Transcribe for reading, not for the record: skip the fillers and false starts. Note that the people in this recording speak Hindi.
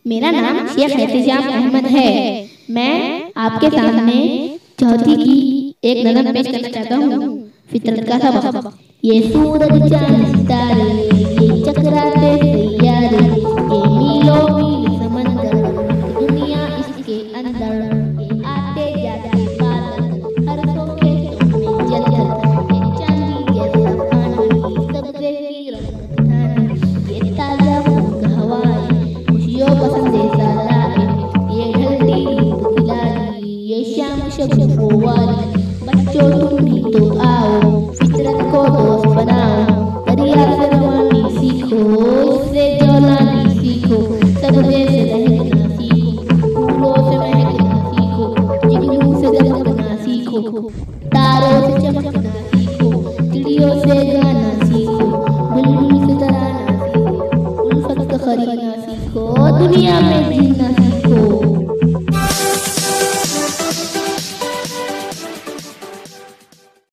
मेरा नाम शेख एहतिजाम अहमद है। मैं आपके सामने चौथी की एक नज़म पेश करना चाहता हूँ। फितरत का सबक। ये सूरज चांद सितारे, ये चक्राते सैयारे, ये मीलों मील समंदर, दुनिया इसके अंदर, ये आते जाते बादल, हर सो खेतों में जलकर, ये चांदी जैसा पानी, सब्जे की रंगत ठानी, ये ताजा फूंक हवाएं, खुशियों का संदेशा लाए, ये ढलती धूप खिलाड़ी, ये शाम शब वाली, बच्चों तुम भी तो आओ, फितरत को दोस्त बनाओ, दरिया से रवानी सीखो, इससे जौलानी सीखो, सबसे से रहना सीखो, फूलों से महकना सीखो, जिगनू से दमकना सीखो, तारों से चमकना सीखो, चिड़ियों से गाना सीखो, बुलबुल से तराना सीखो, उल्फत का खरीदना सीखो, दुनिया में जीना